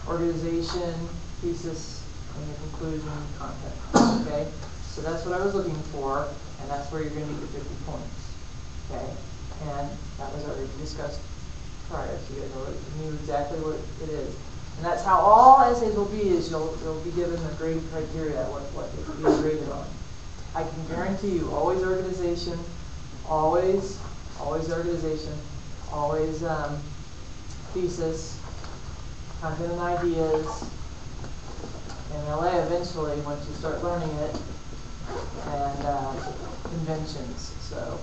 organization, thesis, and your conclusion, content. Okay? So that's what I was looking for, and that's where you're going to get your 50 points. Okay? And that was already discussed prior, so you guys knew exactly what it is. And that's how all essays will be, is you'll be given the grade criteria, what it will be graded on. I can guarantee you, always organization, always organization, always thesis, content and ideas, MLA eventually once you start learning it, and conventions, so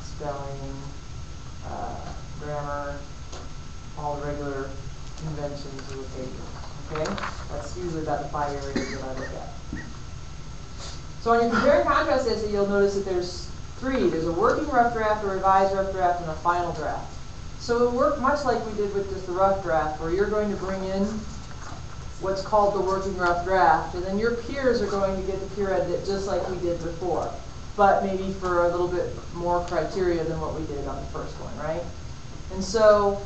spelling, grammar, all the regular conventions of the paper. Okay? That's usually about the 5 areas that I look at. So on your compare and contrast essay, you'll notice that there's 3. There's a working rough draft, a revised rough draft, and a final draft. So it'll work much like we did with just the rough draft, where you're going to bring in what's called the working rough draft, and then your peers are going to get the peer edit just like we did before, but maybe for a little bit more criteria than what we did on the first one, right? And so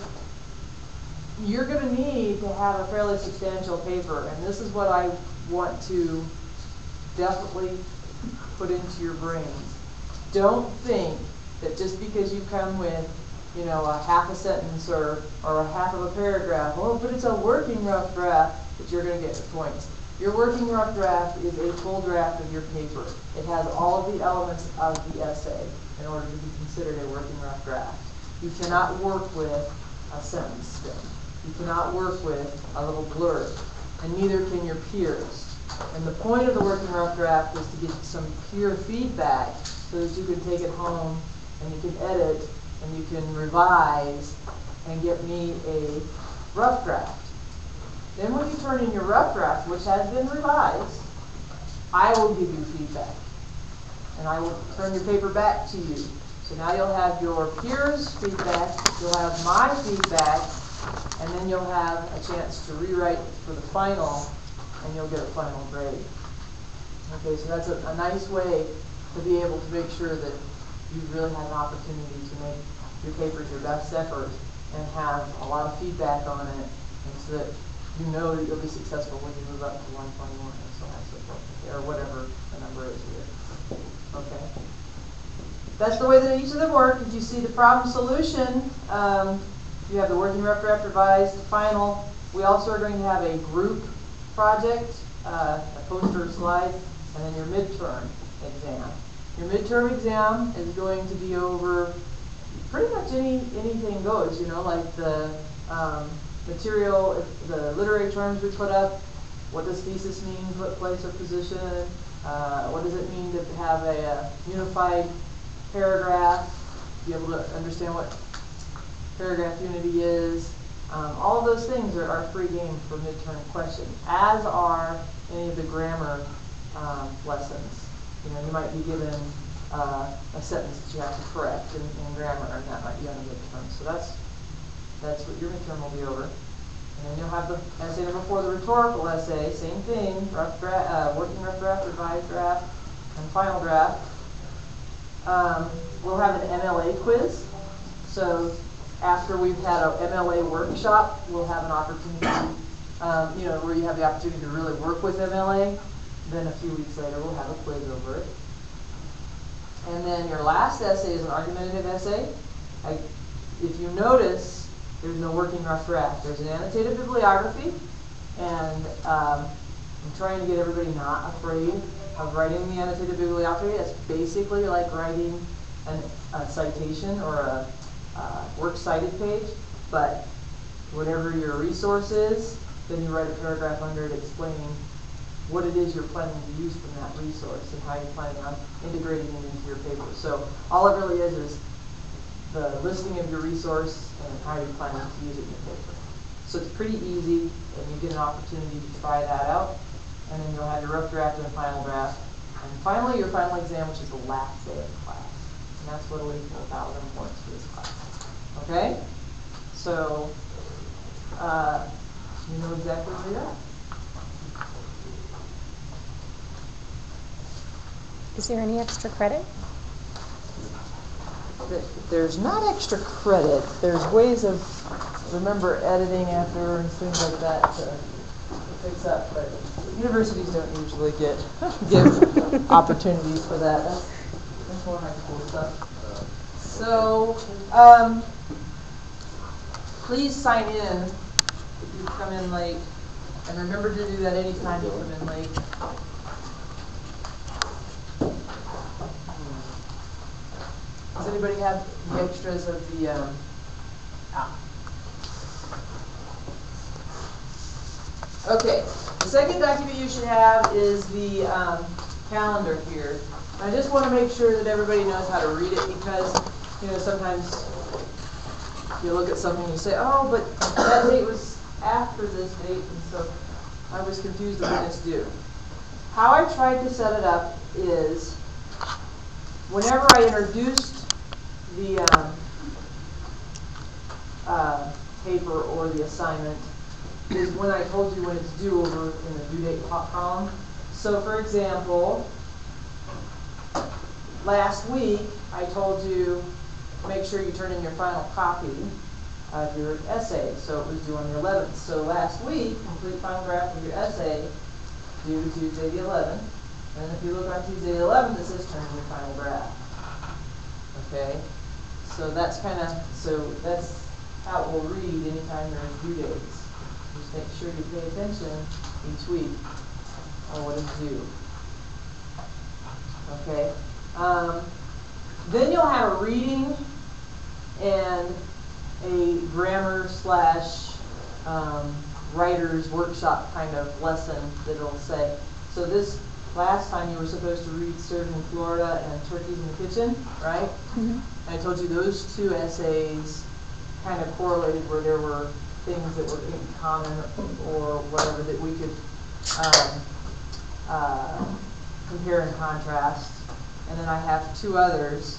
you're going to need to have a fairly substantial paper, and this is what I want to definitely put into your brains. Don't think that just because you come with, you know, a half a sentence or a half of a paragraph, oh, but it's a working rough draft, that you're going to get the points. Your working rough draft is a full draft of your paper. It has all of the elements of the essay in order to be considered a working rough draft. You cannot work with a sentence string. You cannot work with a little blurb, and neither can your peers. And the point of the working rough draft is to get some peer feedback so that you can take it home and you can edit and you can revise and get me a rough draft. Then when you turn in your rough draft, which has been revised, I will give you feedback. And I will turn your paper back to you. So now you'll have your peers' feedback, you'll have my feedback, and then you'll have a chance to rewrite for the final, and you'll get a final grade. Okay, so that's a nice way to be able to make sure that you really have an opportunity to make your papers your best effort and have a lot of feedback on it, and so that you know that you'll be successful when you move up to 121 and so on and so forth, or whatever the number is here. Okay. That's the way that each of them work. If you see the problem solution, you have the working rough draft, revised, final. We also are going to have a group project, a poster slide, and then your midterm exam. Your midterm exam is going to be over pretty much anything goes, you know, like the material, the literary terms we put up, what does thesis mean, what place or position, what does it mean to have a unified paragraph, be able to understand what paragraph unity is. All of those things are free game for midterm questions, as are any of the grammar lessons. You know, you might be given a sentence that you have to correct in grammar, and that might be on a midterm. So that's what your midterm will be over. And then you'll have the essay number 4, the rhetorical essay, same thing, rough draft, working rough draft, revised draft, and final draft. We'll have an MLA quiz. So after we've had an MLA workshop, we'll have an opportunity, you know, where you have the opportunity to really work with MLA. Then a few weeks later, we'll have a quiz over it. And then your last essay is an argumentative essay. If you notice, there's no working rough draft. There's an annotated bibliography, and I'm trying to get everybody not afraid of writing the annotated bibliography. It's basically like writing a citation or a works cited page, but whatever your resource is, then you write a paragraph under it explaining what it is you're planning to use from that resource and how you're planning on integrating it into your paper. So all it really is the listing of your resource and how you're planning to use it in your paper. So it's pretty easy, and you get an opportunity to try that out, and then you'll have your rough draft and final draft. And finally, your final exam, which is the last day of the class. And that's what will equal 1,000 points for this class. Okay? So, you know exactly where you're at. Is there any extra credit? There's not extra credit. There's ways of remember editing after and things like that to fix up, but universities don't usually give opportunities for that. That's more high school stuff. So, please sign in if you come in late, and remember to do that anytime you come in late. Does anybody have the extras of the Okay, the second document you should have is the calendar here. I just want to make sure that everybody knows how to read it, because sometimes you look at something and you say, oh, but that date was after this date, and so I was confused of when it's due. How I tried to set it up is whenever I introduced the paper or the assignment is when I told you when it's due over in the due date column. So for example, last week I told you make sure you turn in your final copy of your essay. So it was due on the 11th. So last week, complete final draft of your essay due Tuesday the 11th. And if you look on Tuesday the 11th, it says turn in your final draft. Okay? So that's that's how it will read anytime there are due dates. Just make sure you pay attention each week on what is due. Okay? Then you'll have a reading and a grammar / writer's workshop kind of lesson that it'll say. So this last time you were supposed to read Served in Florida and Turkeys in the Kitchen, right? Mm-hmm. I told you those two essays kind of correlated where there were things that were in common or whatever that we could compare and contrast. And then I have two others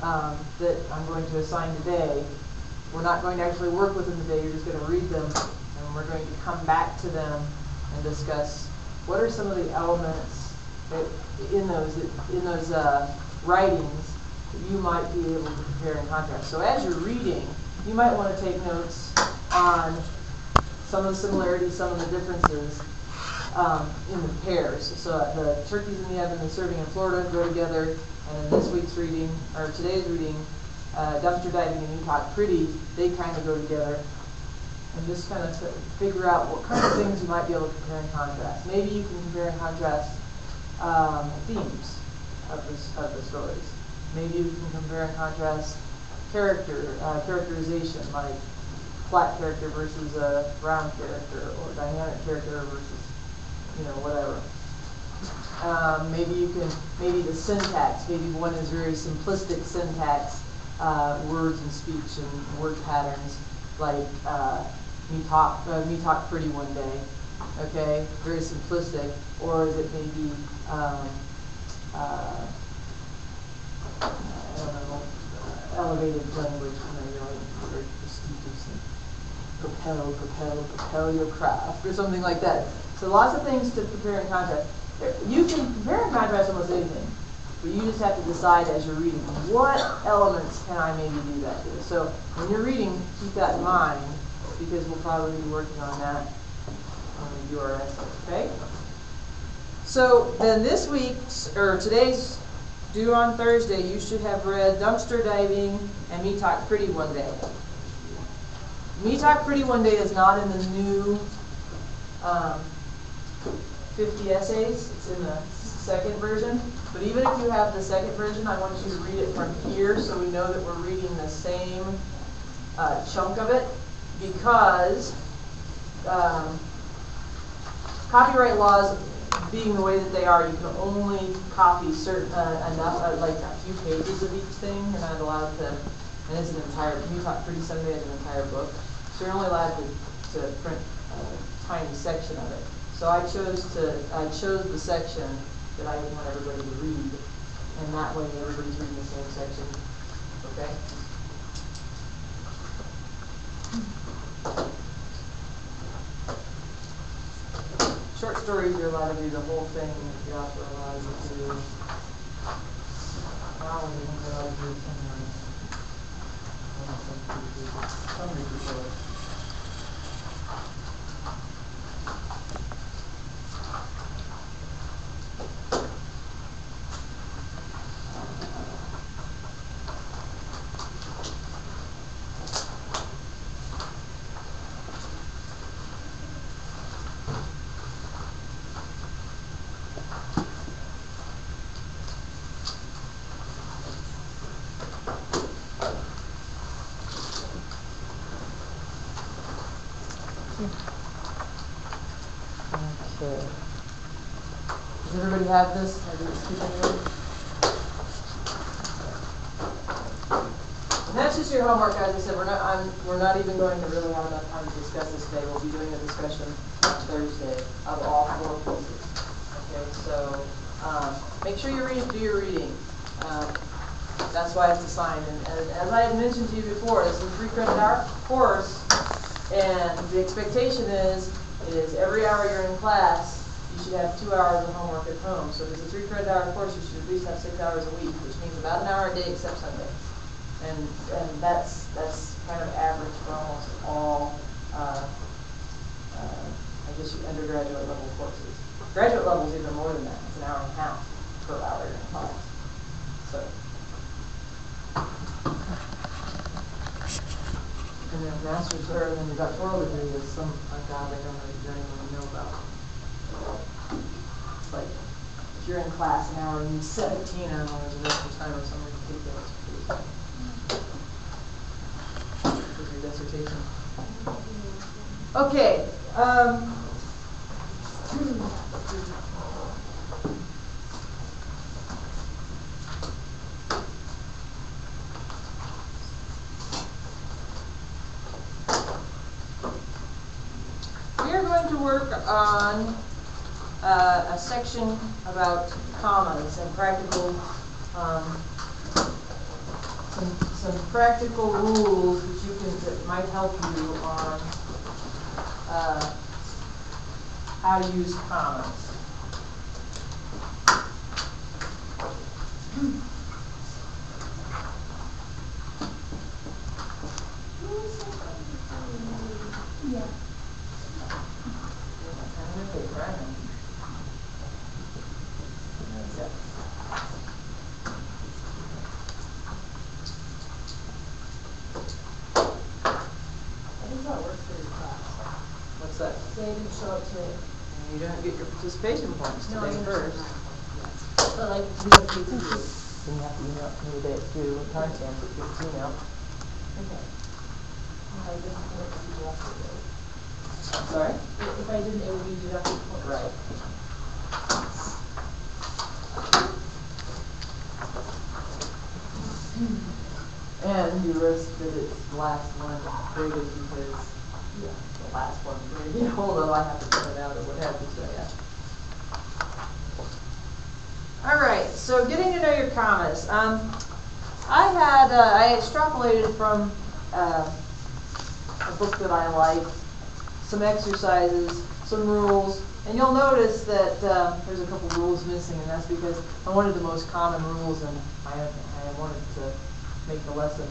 that I'm going to assign today. We're not going to actually work with them today, you're just going to read them, and we're going to come back to them and discuss what are some of the elements that in those writings that you might be able to compare and contrast. So as you're reading, you might want to take notes on some of the similarities, some of the differences in the pairs. So the turkeys in the oven and serving in Florida go together, and in this week's reading, or today's reading, dumpster diving and you talk pretty, they kind of go together. And just kind of figure out what kind of things you might be able to compare and contrast. Maybe you can compare and contrast themes of the stories. Maybe you can compare and contrast characterization, like flat character versus a round character, or dynamic character versus, whatever. Maybe the syntax. Maybe one is very simplistic syntax, words and speech and word patterns, like me talk pretty one day. Okay, very simplistic. Or is it maybe elevated language, you're like very prestigious and propel your craft, or something like that. So lots of things to compare and contrast. You can compare and contrast almost anything, but you just have to decide as you're reading, what elements can I maybe do that with? So when you're reading, keep that in mind, because we'll probably be working on that when we do our essay, okay? So then this week's, or today's due on Thursday, you should have read Dumpster Diving and Me Talk Pretty One Day. Me Talk Pretty One Day is not in the new 50 essays. It's in the second version. But even if you have the second version, I want you to read it from here so we know that we're reading the same chunk of it, because copyright laws being the way that they are, you can only copy certain enough, like a few pages of each thing. You're not allowed to, and it's an entire, Me Talk Pretty Sunday is an entire book. So you're only allowed to print a tiny section of it. So I chose the section that I want everybody to read, and that way everybody's reading the same section. Okay? Short stories, you're allowed to do the whole thing if the author allows you to. Novels, you're allowed to do something. Somebody can show it. Okay. Does everybody have this? Or did it skip anybody? And that's just your homework, as I said. We're not even going to really have enough time to discuss this today. We'll be doing a discussion on Thursday of all 4 pieces. Okay, so make sure you do your reading. That's why it's assigned. And as I had mentioned to you before, this is a 3 credit hour course, and the expectation is every hour you're in class, you should have 2 hours of homework at home. So if it's a 3 credit hour course, you should at least have 6 hours a week, which means about an hour a day except Sunday. And that's kind of average for almost all, I guess, undergraduate level courses. Graduate level is even more than that. It's an hour and a half per hour you're in class. So. And then master's there, and then your doctoral degree is some ungodly number that you don't even know about. It's like, if you're in class an hour, you need 17 hours of extra time or something ridiculous with your dissertation. Okay. Work on a section about commas and practical, some practical rules that might help you on how to use commas. Yeah. What's that? They didn't show up today. You don't get your participation points today first. But like, we have to do this. Then you have to email it to me today at 2, timestamp it, give it to email. Okay. If I didn't, it would be deducted. I'm sorry? If I didn't, it would be deducted points. Right. And you risk that it's the last one graded because the last one graded, although I have to print it out or what have you, so yeah. Alright, so getting to know your commas. I extrapolated from a book that I like, some exercises, some rules, and you'll notice that there's a couple rules missing, and that's because I wanted the most common rules, and I wanted to make the lesson,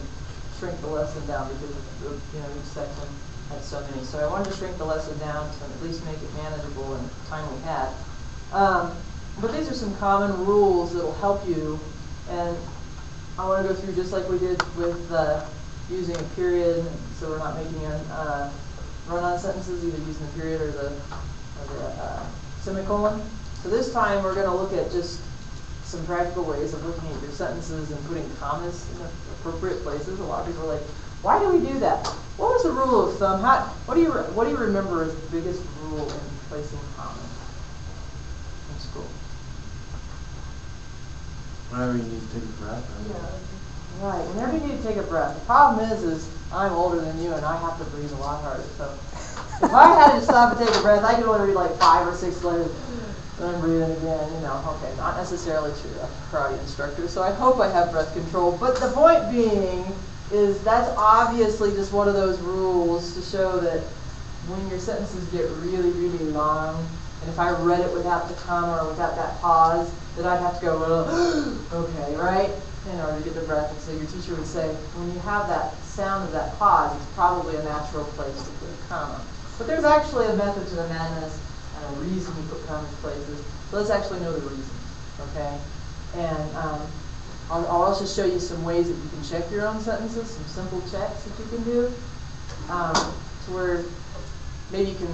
shrink the lesson down because each section had so many. So I wanted to shrink the lesson down to at least make it manageable in the time we had. But these are some common rules that will help you, and I want to go through just like we did with using a period, so we're not making run-on sentences, either using the period or the semicolon. So this time we're going to look at just some practical ways of looking at your sentences and putting commas in the appropriate places. A lot of people are like, why do we do that? What was the rule of thumb? What do you remember as the biggest rule in placing commas in school? Whenever you need to take a breath. Yeah. Right, whenever you need to take a breath. The problem is I'm older than you and I have to breathe a lot harder. So if I had to stop and take a breath, I could only read like 5 or 6 letters. And I'm breathing again, okay, not necessarily true. I'm a karate instructor, so I hope I have breath control. But the point being is that's obviously just one of those rules to show that when your sentences get really, really long, and if I read it without the comma or without that pause, that I'd have to go, okay, right? In order to get the breath. And so your teacher would say, when you have that sound of that pause, it's probably a natural place to put a comma. But there's actually a method to the madness and a reason you put commas places. So let's actually know the reason, okay? And I'll also show you some ways that you can check your own sentences, some simple checks that you can do, to where maybe you can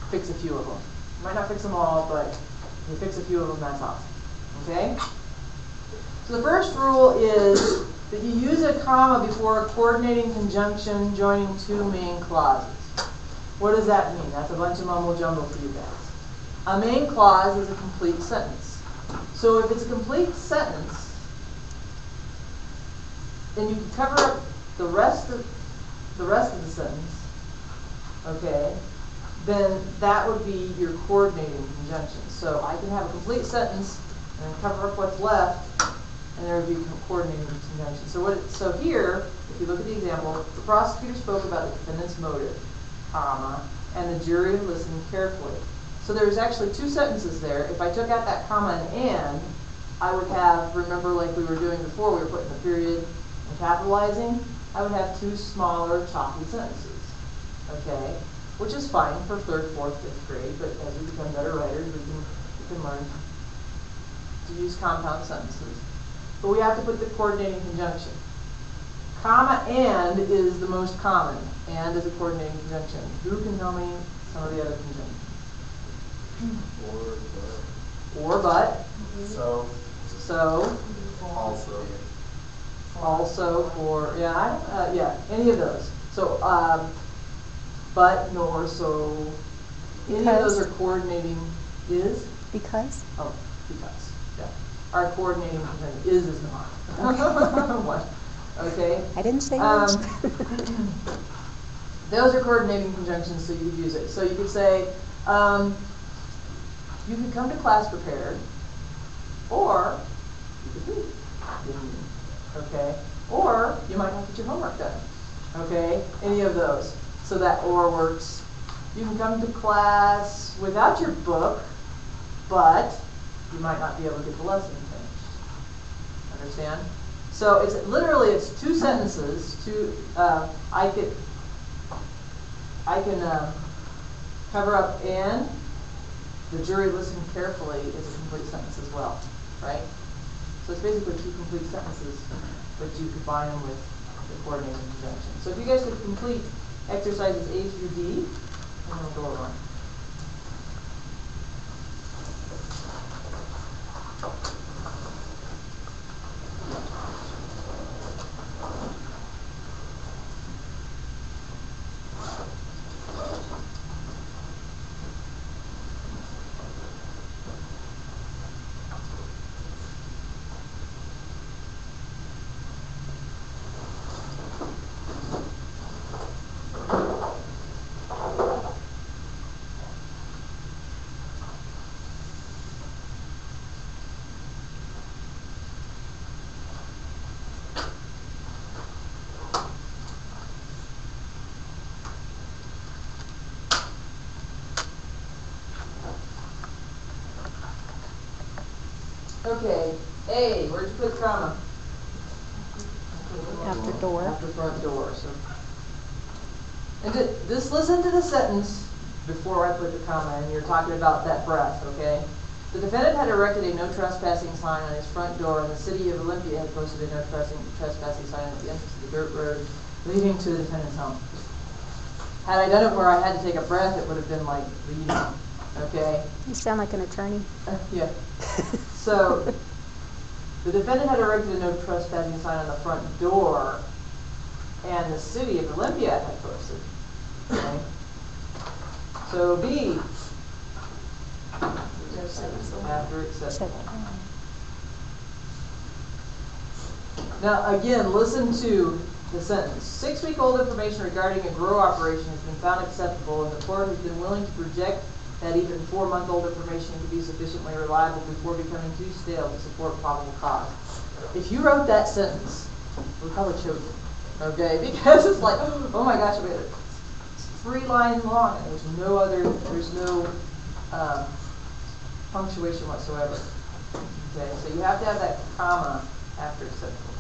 fix a few of them. You might not fix them all, but if you fix a few of them, that's awesome, okay? So the first rule is that you use a comma before a coordinating conjunction joining two main clauses. What does that mean? That's a bunch of mumbo jumbo for you guys. A main clause is a complete sentence. So if it's a complete sentence, then you can cover up the rest of the sentence, okay? Then that would be your coordinating conjunction. So I can have a complete sentence and then cover up what's left, and there would be coordinating conjunction. So here, if you look at the example, the prosecutor spoke about the defendant's motive, comma, and the jury listened carefully. So there's actually two sentences there. If I took out that comma and, I would have, remember like we were doing before, we were putting the period and capitalizing, I would have two smaller, choppy sentences, okay? Which is fine for 3rd, 4th, 5th grade, but as we become better writers, we can learn to use compound sentences. But we have to put the coordinating conjunction. Comma and is the most common. And is a coordinating conjunction. Who can tell me some of the other conjunctions? Or but. So. Also for, yeah, any of those. So, but, nor, so. Any of those are coordinating is? Because? Oh, because, yeah. Our coordinating conjunction is not. Okay. What? Okay. I didn't say much. Those are coordinating conjunctions, so you could use it. So you could say, you could come to class prepared, or you could be. Okay? Or you might not get your homework done. Okay? Any of those. So that or works. You can come to class without your book, but you might not be able to get the lesson finished. Understand? So it's literally it's two sentences. I can cover up and the jury listened carefully is a complete sentence as well, right? So it's basically two complete sentences, but you combine them with the coordinating conjunction. So if you guys could complete exercises A through D, and then we'll go over. Okay, A, where'd you put comma? After door. After front door. So, and this listen to the sentence before I put the comma, and you're talking about that breath, okay? The defendant had erected a no trespassing sign on his front door, and the city of Olympia had posted a no trespassing sign at the entrance of the dirt road leading to the defendant's home. Had I done it where I had to take a breath, it would have been like leading, okay? You sound like an attorney. Yeah. So, the defendant had erected a no trespassing sign on the front door, and the city of Olympia had posted. Okay? So B, after acceptable. Now again, listen to the sentence. 6-week-old information regarding a grow operation has been found acceptable, and the court has been willing to project that even 4-month-old information can be sufficiently reliable before becoming too stale to support probable cause. If you wrote that sentence, we probably choke you, okay? Because it's like, oh my gosh, it's 3 lines long, and there's no punctuation whatsoever. Okay, so you have to have that comma after acceptable.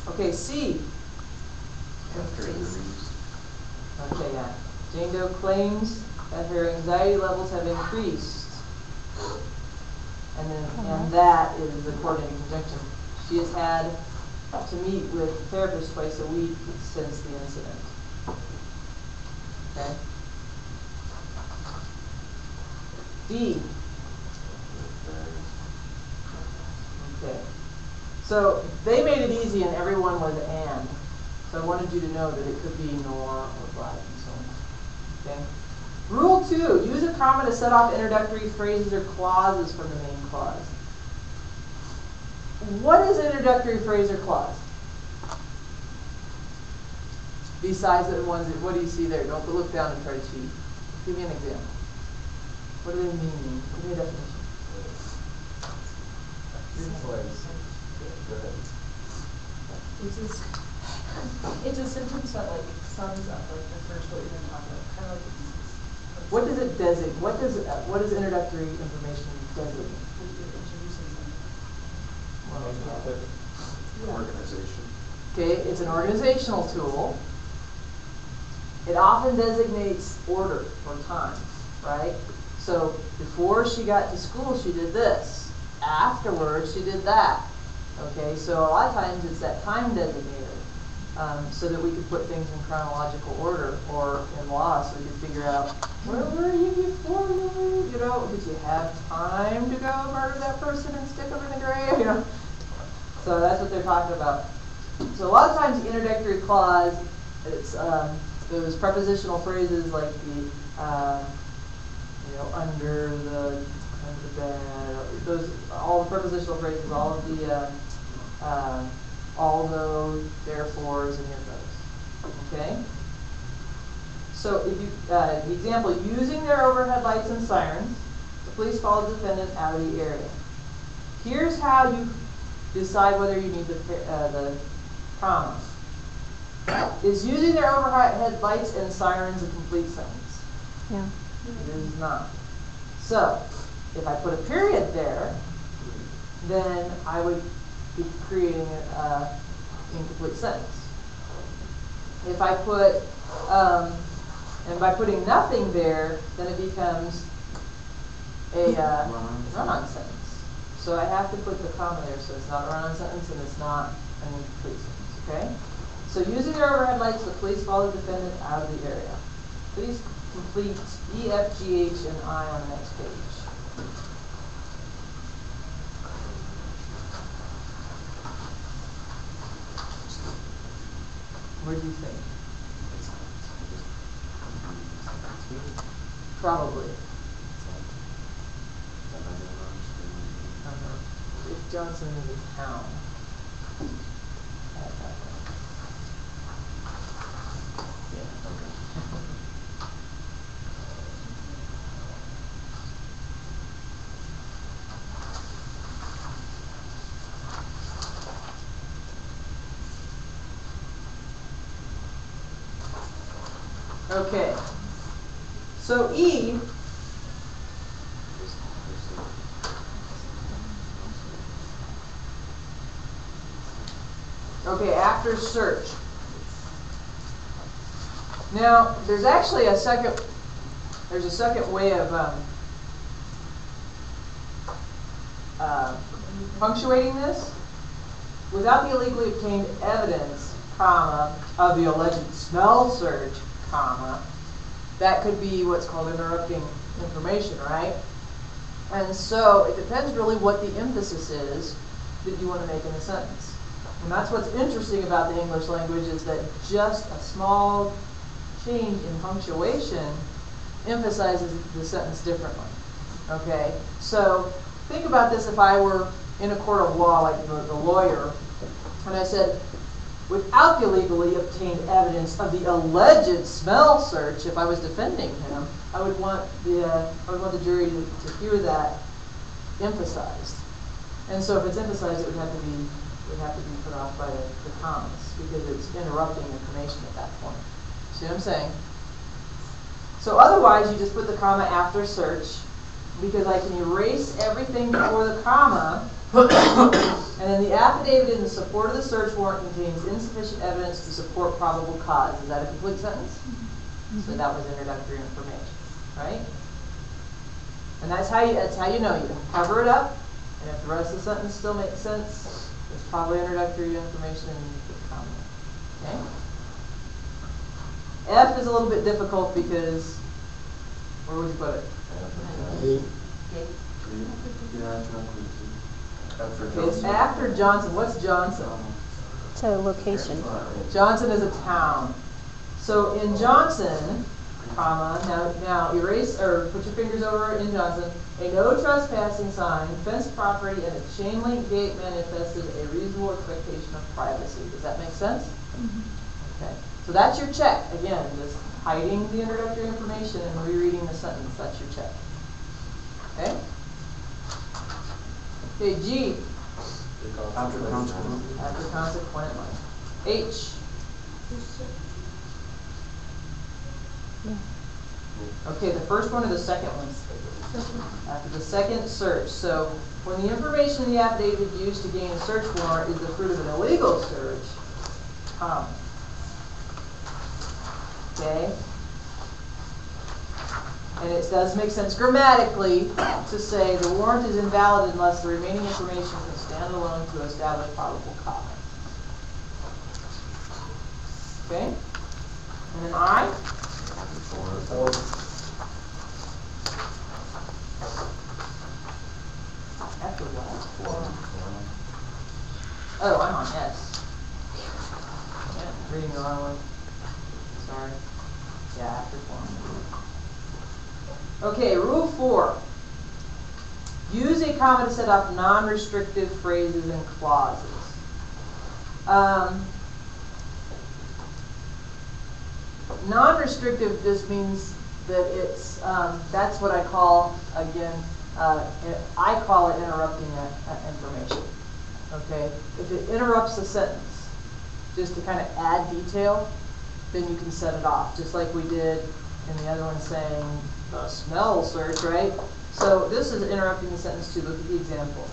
Okay, C. After interviews. Okay, yeah. Jane Doe claims that her anxiety levels have increased. And that is the coordinating conjunction. She has had to meet with therapists twice a week since the incident. Okay? D. Okay. So they made it easy and everyone was and. So I wanted you to know that it could be nor or but and so on. Okay? Rule 2, use a comma to set off introductory phrases or clauses from the main clause. What is an introductory phrase or clause? Besides the ones that, what do you see there? Don't look down and try to cheat. Give me an example. What do they mean? Give me a definition. It's a sentence that like sums up like the first what you're going to talk about. Kind of like what does it designate? What does introductory information designate? Introducing something. Organization. Okay, it's an organizational tool. It often designates order or time, right? So before she got to school, she did this. Afterwards, she did that. Okay, so a lot of times it's that time designator, so that we could put things in chronological order, or in law, so we could figure out where were you before you know, did you have time to go murder that person and stick them in the grave? You know, so that's what they're talking about. So a lot of times the introductory clause, it's those prepositional phrases like the you know, under the bed, those, all the prepositional phrases, all of the although, therefores, any of those. Okay? So if you, the example, using their overhead lights and sirens, the police followed the defendant out of the area. Here's how you decide whether you need the comma. Is using their overhead lights and sirens a complete sentence? Yeah. It is not. So, if I put a period there, then I would be creating an incomplete sentence. If I put, and by putting nothing there, then it becomes a run-on sentence. So I have to put the comma there, so it's not a run-on sentence and it's not an incomplete sentence, okay? So using their overhead lights, the police followed the defendant out of the area. Please complete E, F, G, H, and I on the next page. Where do you think? Probably. If Johnson is a town. Okay, so E, okay, after search. Now, there's actually a second way of punctuating this. Without the illegally obtained evidence, comma, of the alleged smell search, comma, that could be what's called interrupting information, right? And so it depends really what the emphasis is that you want to make in the sentence. And that's what's interesting about the English language, is that just a small change in punctuation emphasizes the sentence differently. Okay? So think about this if I were in a court of law, like the lawyer, and I said, without the illegally obtained evidence of the alleged smell search, if I was defending him, I would want the jury to hear that emphasized. And so if it's emphasized, it would have to be put off by the commas, because it's interrupting information at that point. See what I'm saying? So otherwise, you just put the comma after search, because I can erase everything before the comma And then the affidavit in the support of the search warrant contains insufficient evidence to support probable cause. Is that a complete sentence? So that was introductory information, right? And that's how you know. You cover it up, and if the rest of the sentence still makes sense, it's probably introductory information and you put a comment. Okay? F is a little bit difficult because, where would you put it? Okay, it's after Johnson. What's Johnson? It's a location. Johnson is a town. So in Johnson, comma, now erase or put your fingers over it in Johnson. A no trespassing sign, fenced property, and a chain link gate manifested a reasonable expectation of privacy. Does that make sense? Okay. So that's your check. Again, just hiding the introductory information and rereading the sentence. That's your check. Okay? Okay, G. After Consequently. H. Yeah. Okay, the first one or the second one? After the second search. So when the information in the affidavit used to gain a search warrant is the fruit of an illegal search, okay? And it does make sense grammatically to say the warrant is invalid unless the remaining information can stand alone to establish probable cause. Okay? And then I? After what? Oh, I'm on S. Yeah, reading the wrong one. Sorry. Yeah, after form. Okay, rule 4. Use a comma to set off non-restrictive phrases and clauses. Non-restrictive just means that it's, that's what I call, again, I call it interrupting information. Okay? If it interrupts a sentence, just to kind of add detail, then you can set it off, just like we did in the other one saying the smell search, right? So this is interrupting the sentence too. Look at the example.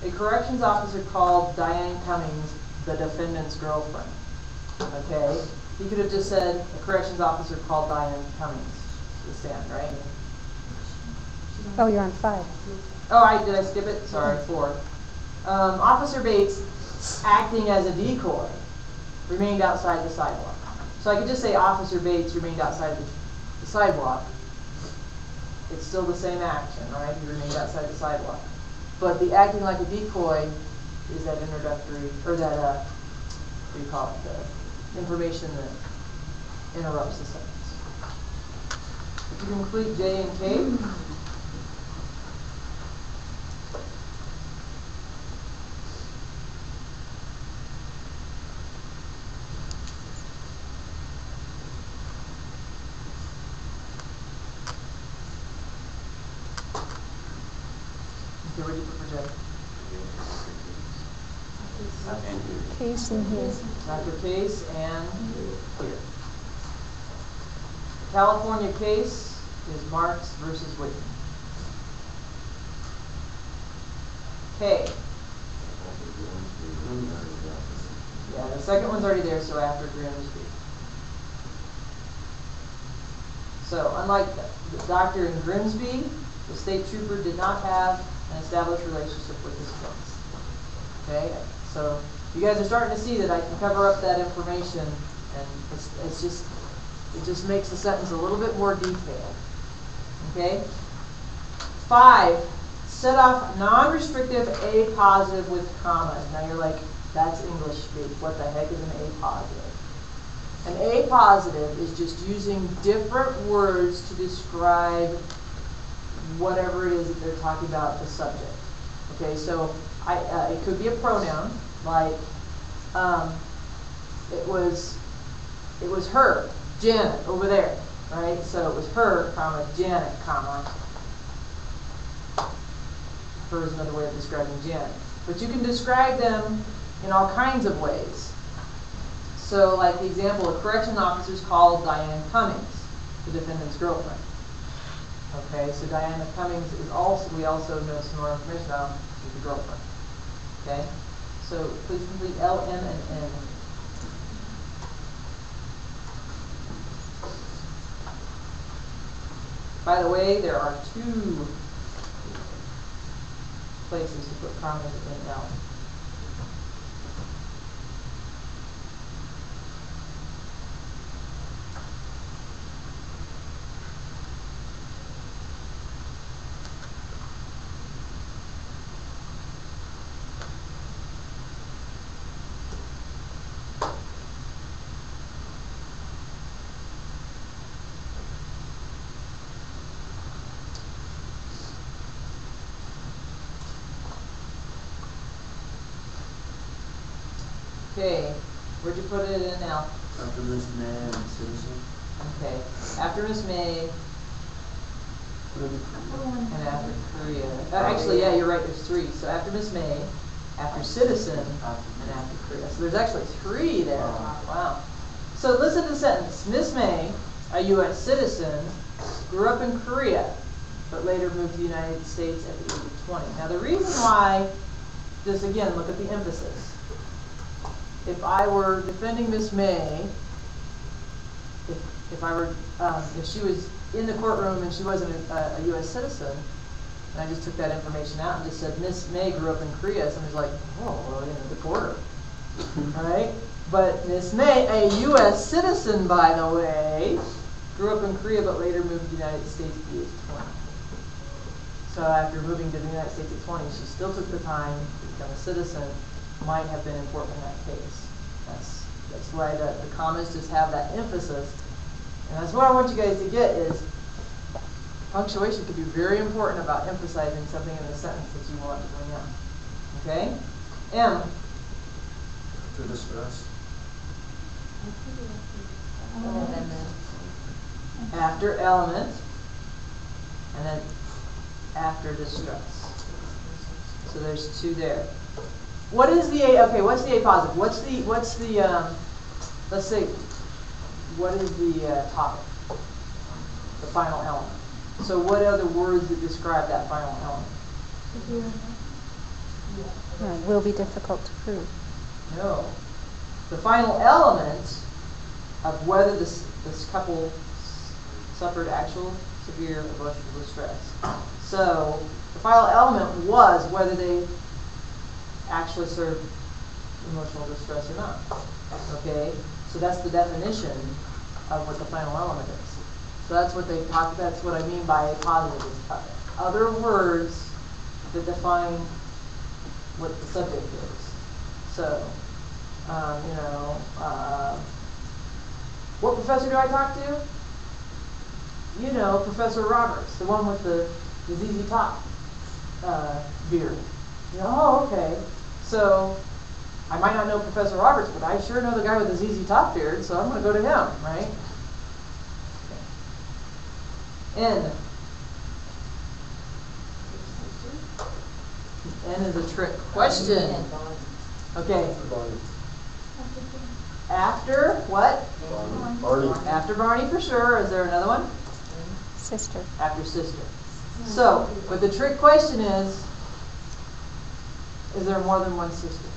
A corrections officer called Diane Cummings the defendant's girlfriend. Okay? He could have just said a corrections officer called Diane Cummings to stand, right? Oh, you're on 5. Oh, did I skip it? Sorry, 4. Officer Bates, acting as a decoy, remained outside the sidewalk. So I could just say Officer Bates remained outside the sidewalk. It's still the same action, right? He remained outside the sidewalk. But the acting like a decoy is that introductory, or that, what do you call it, the information that interrupts the sentence. If you complete J and K. Okay, what do you put for J? Case in here. After case and here. California case is Marks versus Whitman. K. Yeah, the second one's already there, so after Grimsby. So unlike the doctor in Grimsby, the state trooper did not have an established relationship with his case. Okay, so you guys are starting to see that I can cover up that information, and it just makes the sentence a little bit more detailed. Okay. 5, set off non-restrictive A positive with commas. Now you're like, that's English speak. What the heck is an A positive? An A positive is just using different words to describe whatever it is that they're talking about, the subject. Okay, so it could be a pronoun, like it was her, Janet, over there, right? So it was her, comma, Janet, comma. Her is another way of describing Janet. But you can describe them in all kinds of ways. So like the example, a correction officer's called Diane Cummings, the defendant's girlfriend. Okay, so Diana Cummings is also, we also know some more information about, she's the girlfriend. Okay? So please complete L, M, and N. By the way, there are 2 places to put commas in L. Okay, where'd you put it in now? After Miss May and Citizen. Okay, after Miss May and after Korea. Actually, yeah, you're right, there's 3. So after Miss May, after Citizen, and after Korea. So there's actually 3 there. Wow. So listen to the sentence. Miss May, a U.S. citizen, grew up in Korea, but later moved to the United States at the age of 20. Now the reason why, just again, look at the emphasis. If I were defending Miss May, if she was in the courtroom and she wasn't a U.S. citizen, and I just took that information out and just said Miss May grew up in Korea, somebody's like, oh, well, you know, deport her, all right? But Miss May, a U.S. citizen, by the way, grew up in Korea but later moved to the United States at the age of 20. So after moving to the United States at 20, she still took the time to become a citizen. Might have been important in that case. That's why the commas just have that emphasis. And that's what I want you guys to get is punctuation could be very important about emphasizing something in the sentence that you want to bring up. Okay? M. To distress. After element, and then after distress. So there's 2 there. What is the A? Okay, what's the A positive? What's the let's say, what is the topic? The final element. So what are the words that describe that final element? It will be difficult to prove. No. The final element of whether this couple suffered actual severe emotional distress. So the final element was whether they actually served emotional distress or not. Okay? So that's the definition of what the final element is. So that's what they talk. That's what I mean by a positive. Is other words that define what the subject is. So, what professor do I talk to? You know, Professor Roberts, the one with the ZZ Top beard. You know, oh, okay. So, I might not know Professor Roberts, but I sure know the guy with the ZZ Top beard, so I'm going to go to him, right? N. N is a trick question. Okay. After what? Barney. After Barney for sure. Is there another one? Sister. After sister. So, but the trick question is there more than one sister?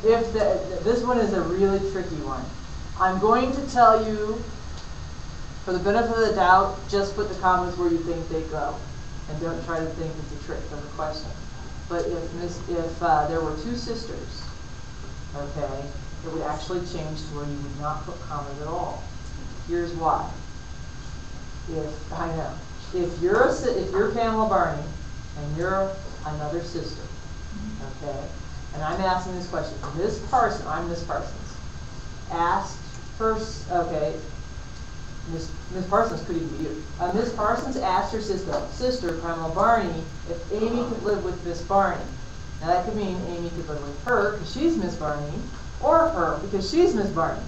This one is a really tricky one. I'm going to tell you, for the benefit of the doubt, just put the commas where you think they go. And don't try to think it's a trick of a question. But if there were 2 sisters, okay, it would actually change to where you would not put commas at all. Here's why. If you're Pamela Barney and you're another sister, okay, and I'm asking this question, Miss Parsons, I'm Miss Parsons, asked first, okay, Miss Parsons could even be you. Miss Parsons asked her sister, Pamela Barney, if Amy could live with Miss Barney. Now that could mean Amy could live with her because she's Miss Barney, or her because she's Miss Barney.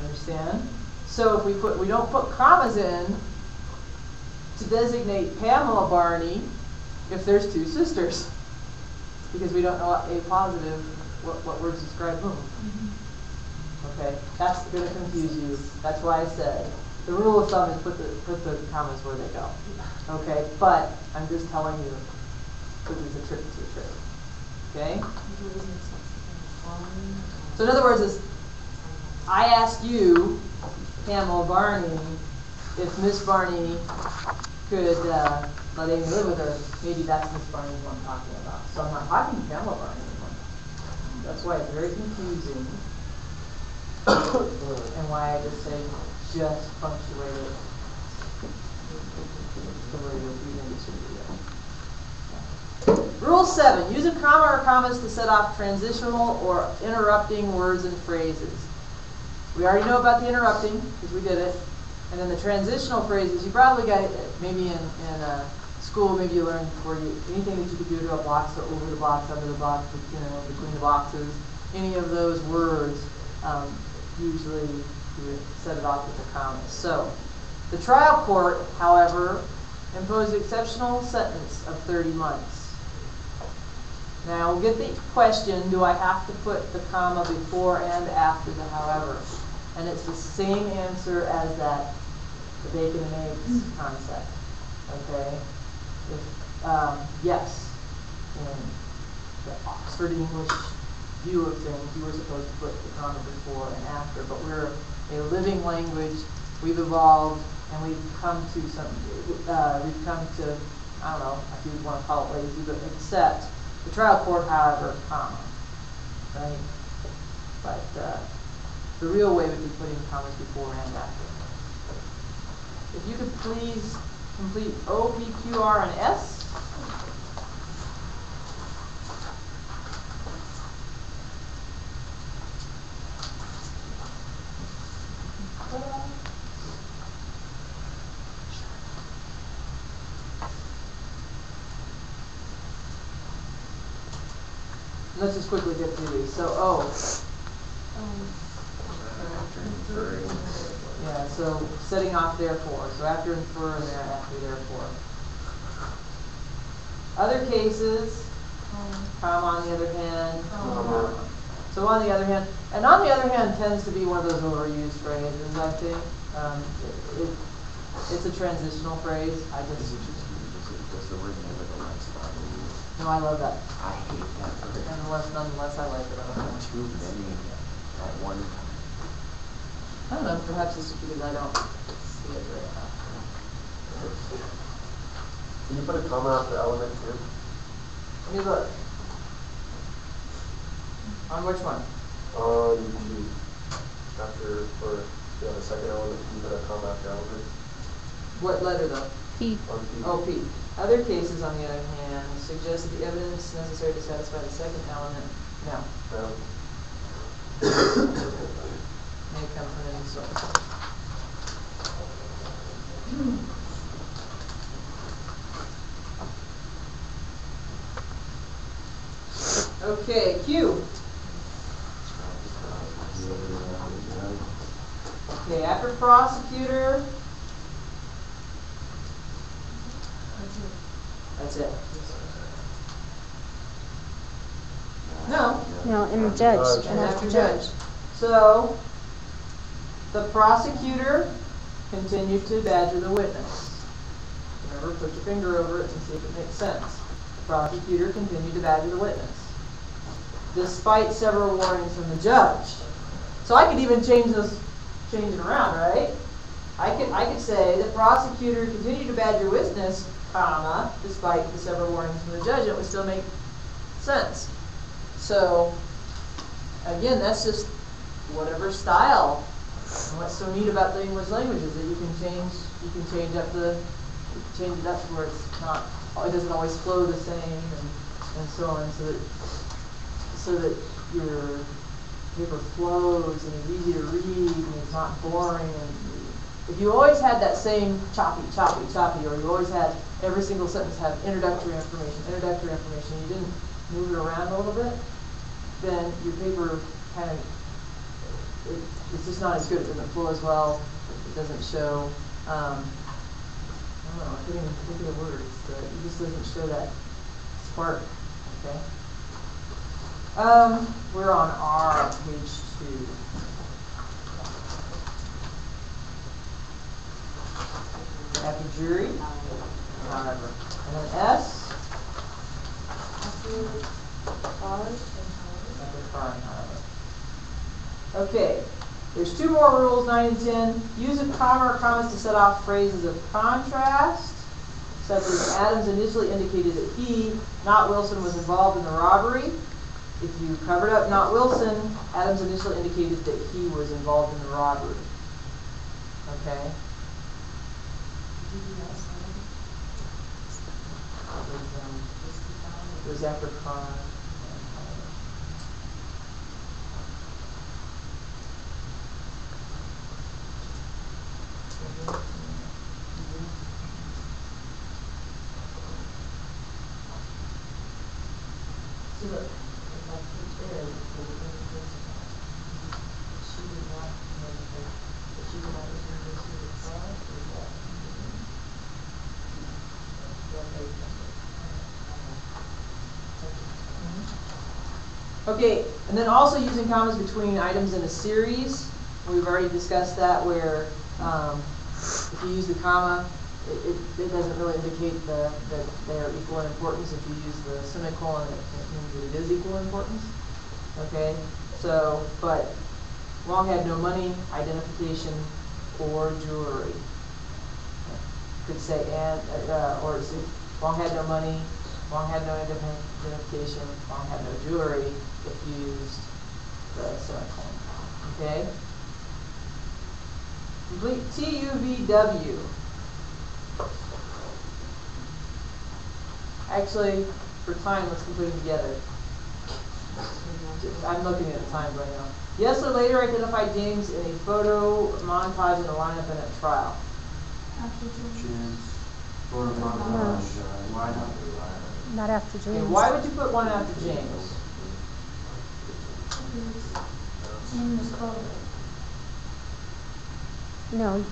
Understand? So if we don't put commas in to designate Pamela Barney if there's 2 sisters, because we don't know a positive what words describe whom. Okay, that's going to confuse you. That's why I said The rule of thumb is put the commas where they go. Okay, but I'm just telling you, because it's a trick to a trick. Okay? So in other words, is I asked you, Pamela Barney, if Miss Barney could let Amy live with her. Maybe that's Miss Barney who I'm talking about. So I'm not talking to Pamela Barney anymore. That's why it's very confusing. And why I just say just punctuate it the way you think it should be. Rule 7. Use a comma or commas to set off transitional or interrupting words and phrases. We already know about the interrupting because we did it. And then the transitional phrases, you probably got it maybe in school, maybe you learned before anything that you could do to a box or over the box, under the box, between the boxes, any of those words, usually you would set it off with a comma. So, the trial court, however, imposed an exceptional sentence of 30 months. Now, we'll get the question, do I have to put the comma before and after the however? And it's the same answer as that, the bacon and eggs concept. Okay? Yes, in the Oxford English view of things, you were supposed to put the comma before and after, but we're a living language. We've evolved, and we've come to I don't know if you want to call it lazy, but accept the trial court, however, comma, right? But the real way would be putting commas before and after. If you could please complete O, P, Q, R, and S. Let's just quickly get through these. So O. Yeah, so setting off therefore. So after infer and then after therefore. Other cases, comma on the other hand. So on the other hand, and on the other hand tends to be one of those overused phrases, I think. It's a transitional phrase. No, I love that. I hate that. And nonetheless, I like it. Too many at one time. I don't know, perhaps it's because I don't see it very enough. Can you put a comma after element too? Let me look. On which one? On G. The second element, can you put a comma after element? What letter though? P. On P. Oh, P. Other cases, on the other hand, suggest that the evidence necessary to satisfy the second element, no, No. may come from any source. Okay, Q. Okay, after prosecutor, that's it. No. No, and judge. And after judge. So, the prosecutor continued to badger the witness. Remember, put your finger over it and see if it makes sense. The prosecutor continued to badger the witness, despite several warnings from the judge. So I could even change it around, right? I could say the prosecutor continued to badger witness, comma, despite the several warnings from the judge. It would still make sense. So, again, that's just whatever style. And what's so neat about the English language is that you can change it up to where it's not, it doesn't always flow the same, and so on, so that your paper flows and is easy to read and it's not boring. And if you always had that same choppy, or you always had every single sentence have introductory information, you didn't move it around a little bit, then your paper kind of, it's just not as good. It doesn't flow as well. It doesn't show, I don't know, I couldn't even think of the words. It just doesn't show that spark, okay? We're on R, page 2. After jury, however. And then S, After cause and after crime, however. Okay, there's two more rules, 9 and 10. Use a comma or commas to set off phrases of contrast, such as Adams initially indicated that he, not Wilson, was involved in the robbery. If you covered up not Wilson, Adams initially indicated that he was involved in the robbery. Okay? It was after crime. So look, if I put there, she did not know that she did not listen to the trial, or that. Okay, and then also using commas between items in a series. We've already discussed that where if you use the comma, it doesn't really indicate that they are equal in importance. If you use the semicolon, it means that it is equal in importance. Okay, so, but Wong had no money, identification, or jewelry. Could say and, or is it Wong had no money, Wong had no identification, Wong had no jewelry, if you used the semicolon. Okay? Complete TUVW. Actually, for time, let's complete them together. I'm looking at the time right now. Yesler later identified James in a photo montage in a lineup and at trial. James, photo montage, lineup. Not after Okay, James. why would you put one after James? No,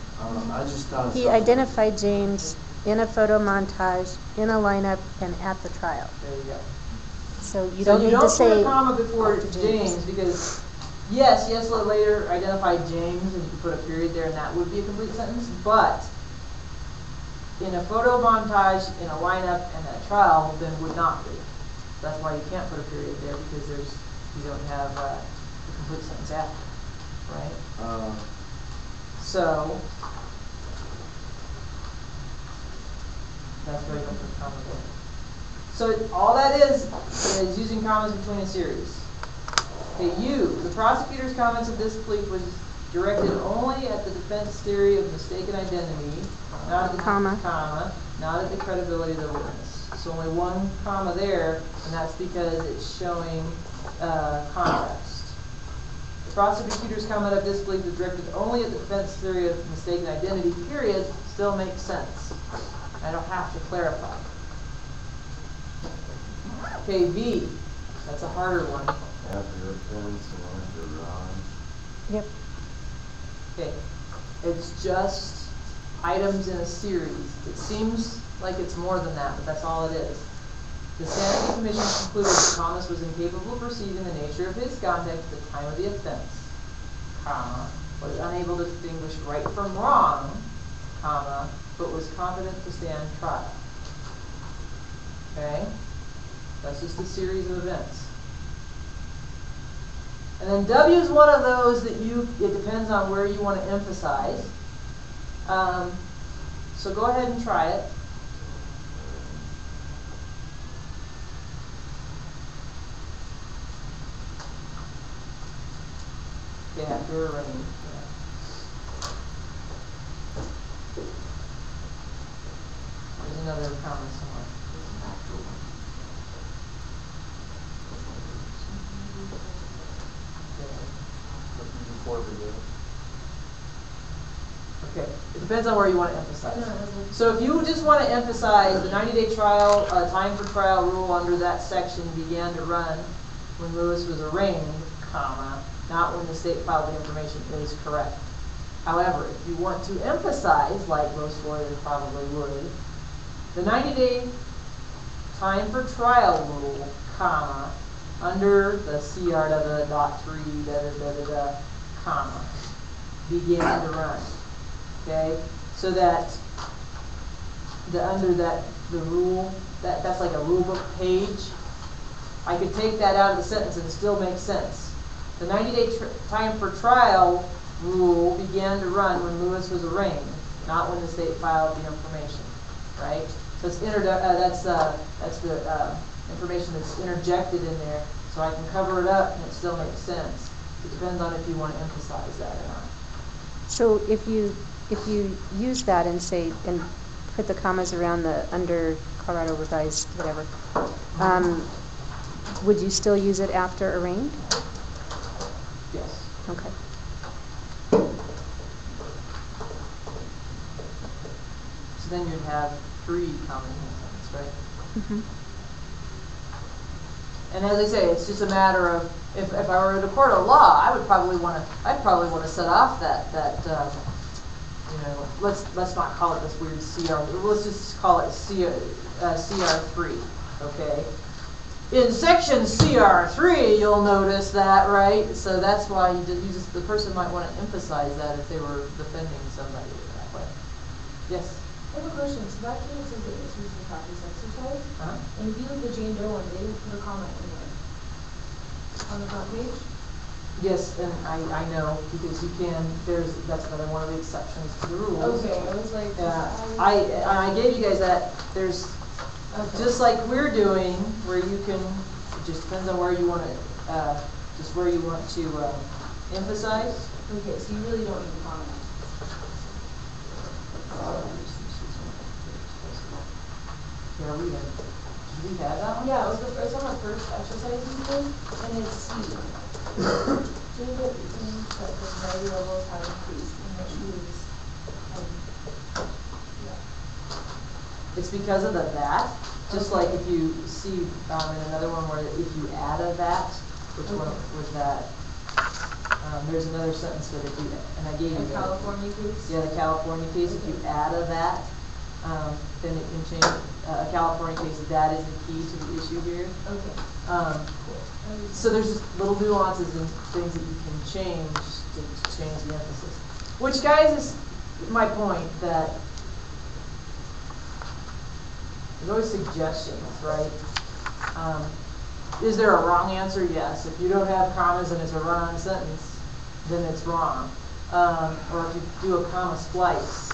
I just thought. he identified James in a photo montage, in a lineup, and at the trial. There you go. So you So don't need to put say a comma before after James because, yes, Yesler later identified James, and you can put a period there, and that would be a complete sentence. But in a photo montage, in a lineup, and a trial, then would not be. That's why you can't put a period there because you don't have a complete sentence after, right? So that's why you don't put a comma there. So all that is using commas between a series. Okay, the prosecutor's comments of disbelief was directed only at the defense theory of mistaken identity, not at the Comma. not at the credibility of the witness. So only one comma there, and that's because it's showing contrast. The prosecutor's comment of disbelief is directed only at the defense theory of mistaken identity, period, still makes sense. I don't have to clarify. Okay, V. That's a harder one. After offense and after rise. Yep. Okay. It's just items in a series. It seems like it's more than that, but that's all it is. The Sanity Commission concluded that Thomas was incapable of perceiving the nature of his conduct at the time of the offense, comma, was unable to distinguish right from wrong, comma, but was competent to stand trial. Okay? That's just a series of events. And then W is one of those that it depends on where you want to emphasize. So go ahead and try it. Okay, after a rain. Yeah. There's another comment somewhere. Before video. Okay, it depends on where you want to emphasize. So if you just want to emphasize the 90-day trial, time for trial rule under that section began to run when Lewis was arraigned, comma, not when the state filed the information is correct. However, if you want to emphasize, like most lawyers probably would, the 90-day time for trial rule, comma, under the CR .3 comma, began to run. Okay? So that under the rule, that's like a rule book page. I could take that out of the sentence and it still makes sense. The 90-day time for trial rule began to run when Lewis was arraigned, not when the state filed the information, right? So it's that's the information that's interjected in there, so I can cover it up and it still makes sense. It depends on if you want to emphasize that or not. So if you use that and say, and put the commas around the under Colorado revised whatever, would you still use it after arraigned? Yes. Okay. So then you'd have 3 common sentences, right? Mm-hmm. And as I say, it's just a matter of if I were in a court of law, I'd probably want to set off that you know, let's not call it this weird CR. Let's just call it CR3. Okay. In section CR3, you'll notice that, right? So that's why the person might want to emphasize that if they were defending somebody that way. Yes. I have a question. So that case says it was used for practice exercise. Uh-huh. And if you look at the Jane Doe one, they didn't put a comment in there on the front page. Yes, and I know because you can. That's another one of the exceptions to the rules. Okay, I was like. I gave you guys that. There's just like we're doing, where you can. It just depends on where you want to. Just where you want to emphasize. Okay, so you really don't need to comment. Yeah, we have that one? Yeah, it's on the first exercise you did, and it's C. Jane Doe claims that the anxiety levels have increased and that she was, It's because of the that. Just like if you see in another one where if you add a that, which one was that? There's another sentence that if you, and I gave you the that. California case? Yeah, the California case, if you add a that, then it can change. A California case, that is the key to the issue here. Okay. So there's just little nuances and things that you can change to change the emphasis. Which, guys, is my point that there's always suggestions, right? Is there a wrong answer? Yes. If you don't have commas and it's a run-on sentence, then it's wrong. Or if you do a comma splice.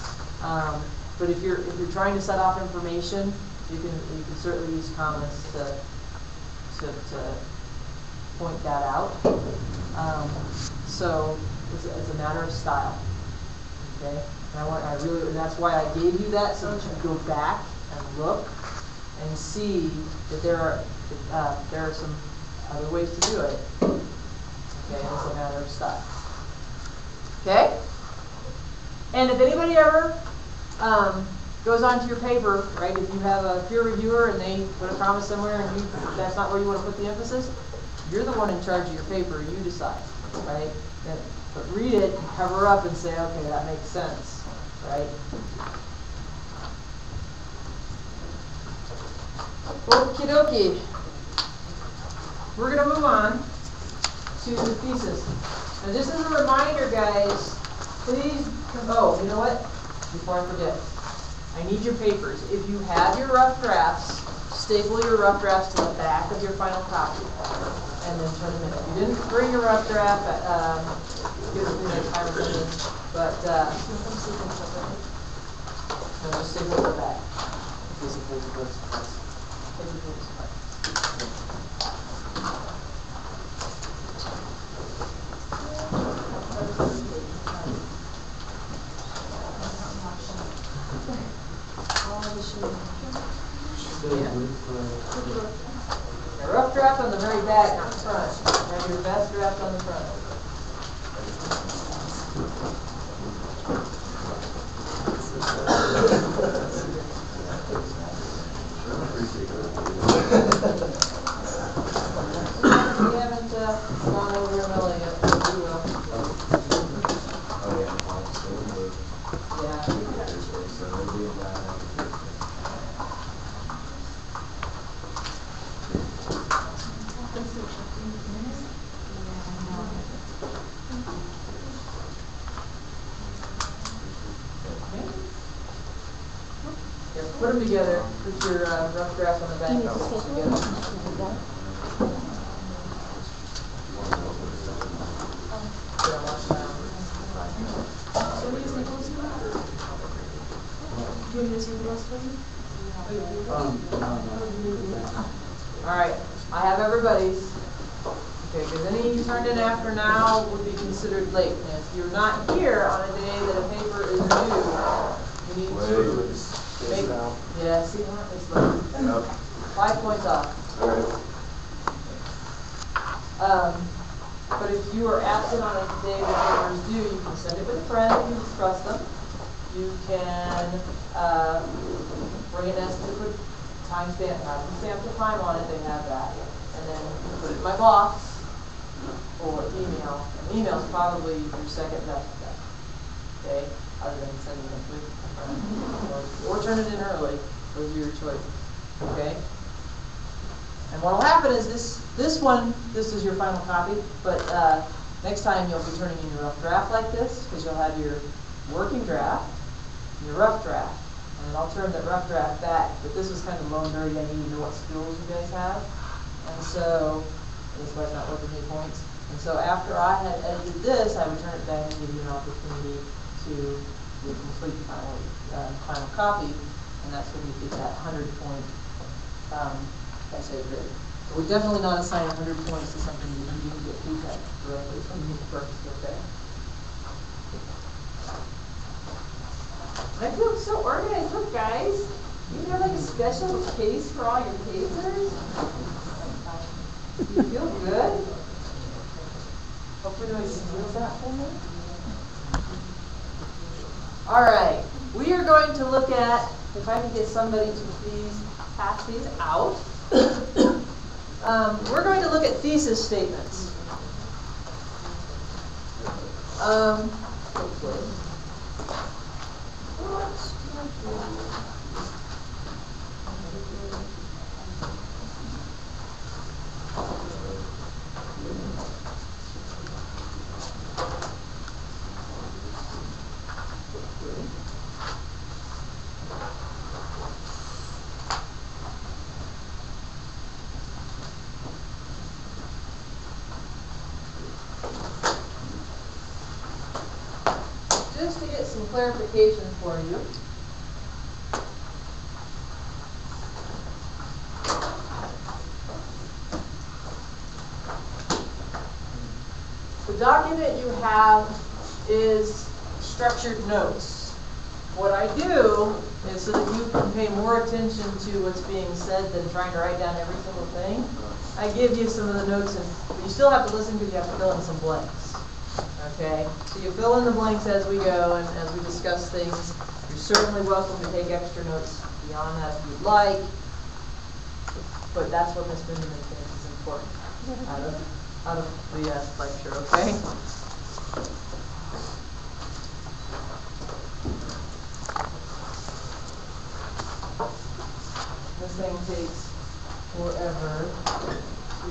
But if you're trying to set off information, you can certainly use commas to point that out. So it's a matter of style. Okay, and that's why I gave you that, so that you can go back and look and see that there are some other ways to do it. Okay, it's a matter of style. Okay, and if anybody ever goes onto your paper, right? If you have a peer reviewer and they put a comma somewhere and that's not where you want to put the emphasis, you're the one in charge of your paper. You decide, right? But read it and cover up and say, okay, that makes sense, right? Okie dokie. We're going to move on to the thesis. Now, just as a reminder, guys, please, oh, you know what? Before I forget, I need your papers. If you have your rough drafts, staple your rough drafts to the back of your final copy, and then turn them in. If you didn't bring your rough draft, give it to me next time or something. But no, just staple it to the back. A rough draft on the very back, not the front. And your best draft on the front. We haven't gone over your mill yet, but we will. Yeah. Put them together. Put your rough draft on the back. Do you need to Put them take together. one? Yeah, watch that. So we use Nicholas now? Do you want me to see the rest of them? All right, I have everybody's. Okay, because any you turned in after now would be considered late. And if you're not here on a day that a paper is due, you need to make, yeah, see how it's late. Yep. 5 points off. All right. But if you are absent on a day that paper is due, you can send it with a friend if you trust them. You can bring an estimate, timestamp, have them stamp the time on it, they have that. And then put it in my box or email. And email is probably your second best bet. Okay? Other than sending it with a friend. Or turn it in early. Those are your choices. Okay? And what will happen is this one, this is your final copy, but next time you'll be turning in your rough draft like this, because you'll have your working draft, and your rough draft. And I'll turn that rough draft back, but this is kind of low and dirty. I need to know what skills you guys have. And so, this is why it's not worth any points. And so after I had edited this, I would turn it back and give you an opportunity to do a complete final copy, and that's when you get that 100-point essay grade. So we're definitely not assigning 100 points to something you didn't get feedback directly from the person, okay? I feel so organized. Look, guys, you have like a special case for all your papers. You feel good? Hopefully nobody steals that from me. All right, we are going to look at, if I can get somebody to please pass these out. We're going to look at thesis statements. Just to get some clarification for you. The document you have is structured notes. What I do is so that you can pay more attention to what's being said than trying to write down every single thing. I give you some of the notes, but you still have to listen because you have to fill in some blanks. Okay? So you fill in the blanks as we go and as we discuss things. You're certainly welcome to take extra notes beyond that if you'd like. But that's what Ms. Benjamin thinks is important out of the lecture, okay? This thing takes forever to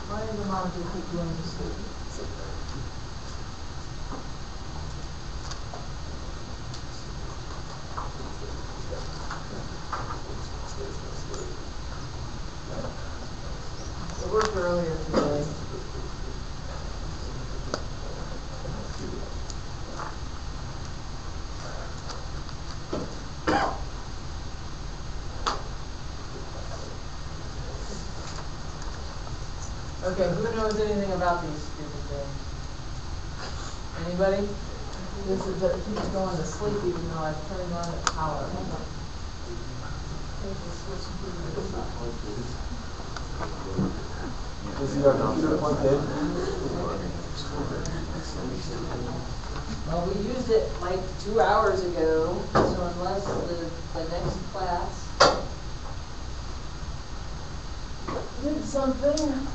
why does the monitor keep doing this? It worked earlier today. Okay, who knows anything about these stupid things? Anybody? This is that keeps going to sleep even though I've turned on the power. Is your computer plugged in? Well, we used it like 2 hours ago, so unless the next class. Good something.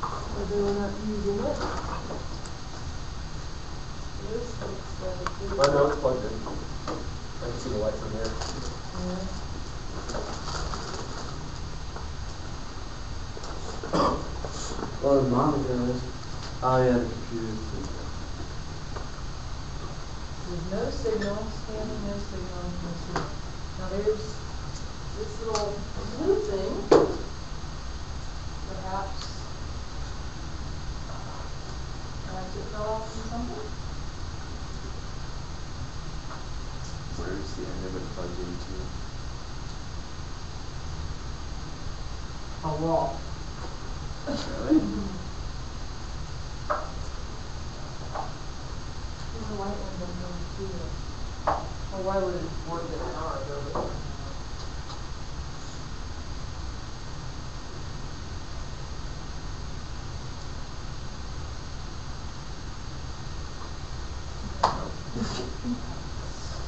But they were not using it. This looks like My note's plugged in. I can see the light from here. yeah. Well, the monitor is. Oh yeah, the computer. There's no signal, scanning, no signal, no signal. Now there's this little blue thing. Perhaps it fell off from something. Where's the end of it plugged into? A wall. Really? There's a white one down there too. Well, why would it have worked an hour ago?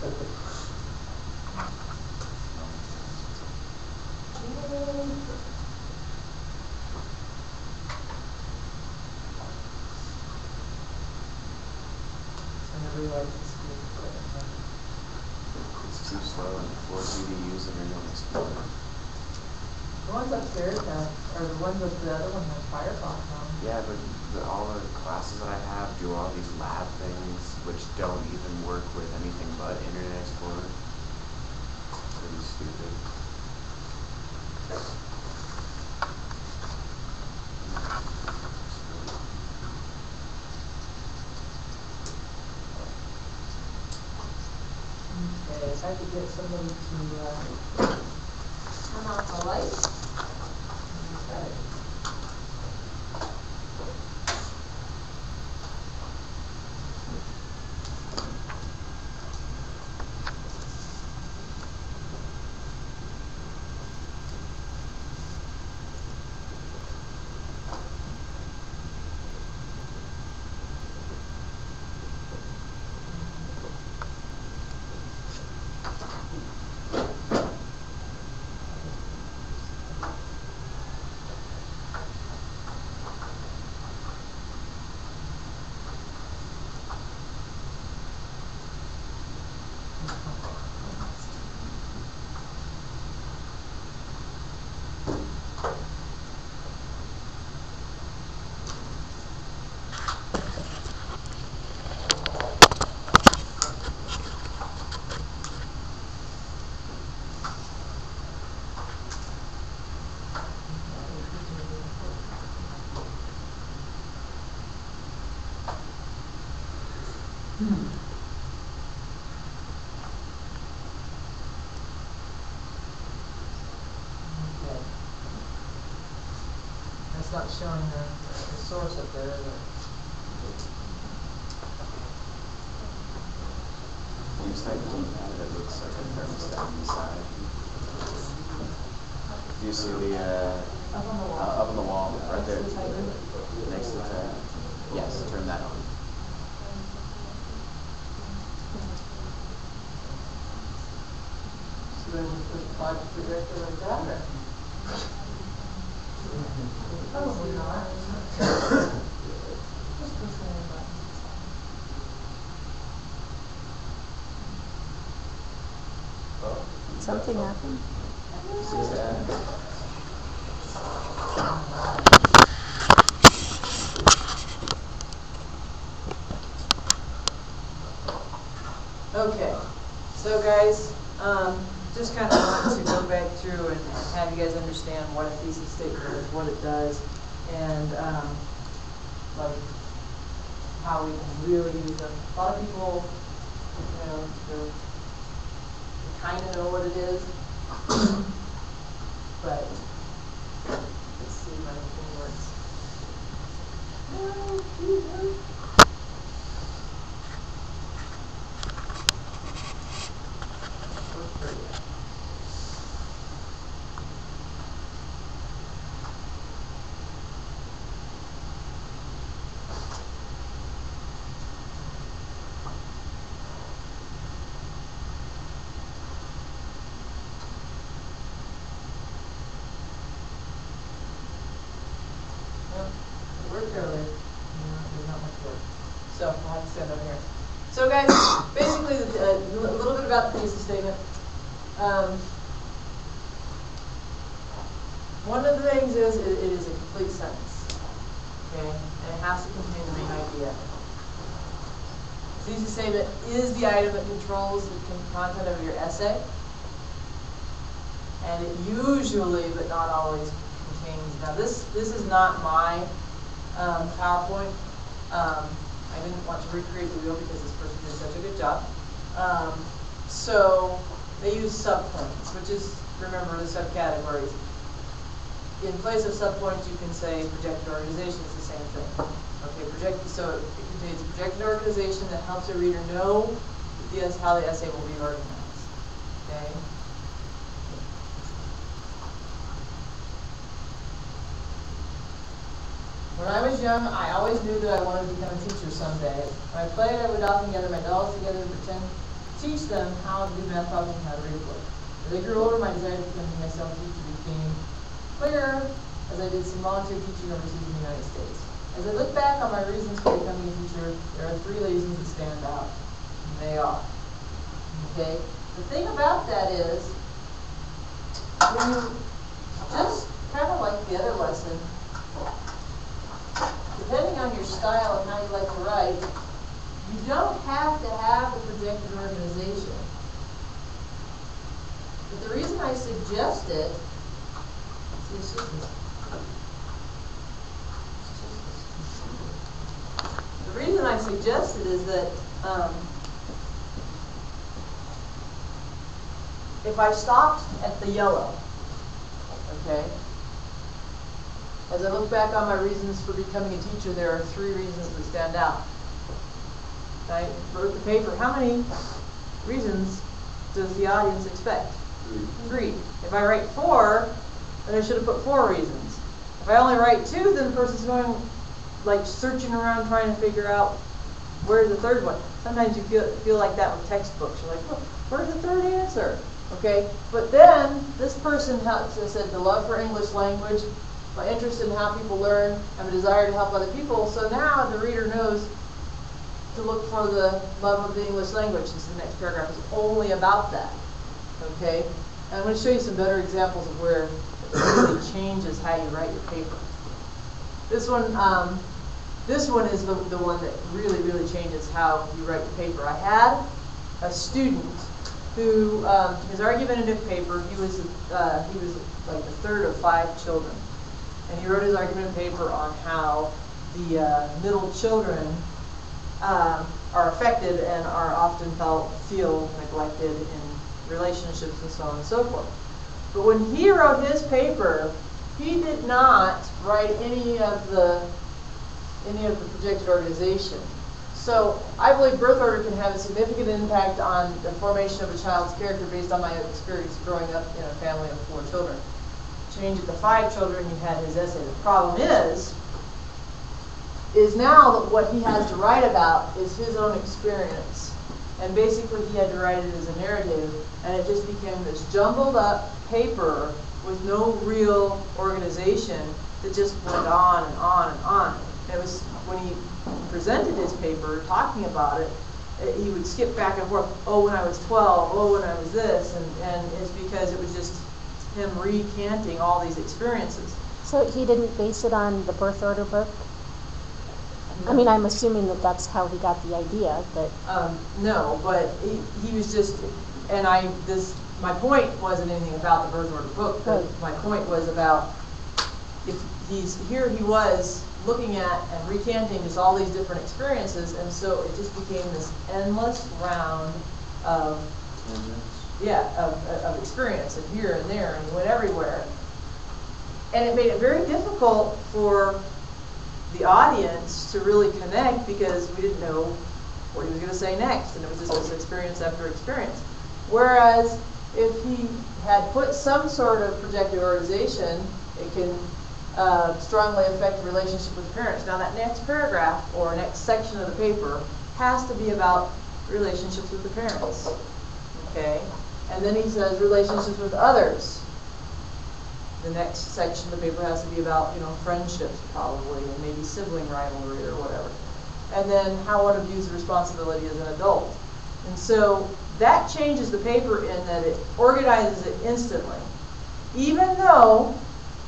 But It's too slow and forces you to use Internet Explorer. the ones upstairs have, or the ones up the other one have Firefox on. Yeah, but all the classes that I have do all these lab things which don't even work with anything but Internet Explorer. It's pretty stupid. Okay, if I could get somebody to turn off the light. Okay. Okay. That's not showing the source up there, is it? Use that keypad that looks like a thermostat inside. Do you see the, Up on the wall. up on the wall, right there? Next to the tiger. Next to the tab. Yes, turn that on. So then we put the projector like that, or? Probably not. Just push one of the buttons. Something happened? See that? Okay, so guys, just kind of want to go back through and have you guys understand what a thesis statement is, what it does, and like how we can really use them. A lot of people, you know, they kind of know what it is, but let's see if my thing works. No, please, carefully. There's not much work. So I'll have to stand over here. So guys, basically a little bit about the thesis statement. One of the things is it is a complete sentence. Okay? And it has to contain the main idea. The thesis statement is the item that controls the content of your essay. And it usually, but not always, contains. Now this is not my PowerPoint. I didn't want to recreate the wheel because this person did such a good job. So they use subpoints, which is, remember, the subcategories. In place of subpoints, you can say projected organization is the same thing. Okay, so it contains projected organization that helps a reader know how the essay will be organized. Okay. When I was young, I always knew that I wanted to become a teacher someday. When I played, I would often gather my dolls together and pretend to teach them how to do math problems and how to read a book. As I grew older, my desire to become a myself teacher became clearer as I did some volunteer teaching overseas in the United States. As I look back on my reasons for becoming a teacher, there are 3 reasons that stand out. And they are. Okay? The thing about that is, when you just kind of like the other lesson, depending on your style and how you like to write, you don't have to have the projected organization. But the reason I suggest it, is that if I stopped at the yellow, okay, as I look back on my reasons for becoming a teacher, there are 3 reasons that stand out. I wrote the paper. How many reasons does the audience expect? 3. If I write 4, then I should have put 4 reasons. If I only write 2, then the person's going like searching around trying to figure out where's the 3rd one. Sometimes you feel like that with textbooks. You're like, well, where's the 3rd answer? Okay, but then this person said the love for English language, my interest in how people learn, and a desire to help other people. So now the reader knows to look for the love of the English language, since the next paragraph is only about that. Okay, and I'm going to show you some better examples of where it really changes how you write your paper. This one is the one that really changes how you write your paper. I had a student who his argumentative paper, he was like the 3rd of 5 children. And he wrote his argument paper on how the middle children are affected and are often feel neglected in relationships and so on and so forth. But when he wrote his paper, he did not write any of the projected organization. So I believe birth order can have a significant impact on the formation of a child's character based on my experience growing up in a family of 4 children. Change it to 5 children, he had his essay. The problem is now that what he has to write about is his own experience. And basically he had to write it as a narrative, and it just became this jumbled up paper with no real organization that just went on and on and on. And it was when he presented his paper, talking about it, he would skip back and forth. Oh, when I was 12, oh, when I was this, and it's because it was just him recanting all these experiences. So he didn't base it on the birth order book? I mean, I'm assuming that that's how he got the idea, but... No, but he was just, and my point wasn't anything about the birth order book, but my point was about, here he was looking at and recanting just all these different experiences, and so it just became this endless round of experience, and here and there, and he went everywhere. And it made it very difficult for the audience to really connect because we didn't know what he was going to say next, and it was just this experience after experience. Whereas if he had put some sort of projected organization, it can strongly affect the relationship with parents. Now that next paragraph or next section of the paper has to be about relationships with the parents. Okay? And then he says relationships with others. The next section of the paper has to be about, friendships probably, and maybe sibling rivalry or whatever. And then how one views responsibility as an adult. And so that changes the paper in that it organizes it instantly. Even though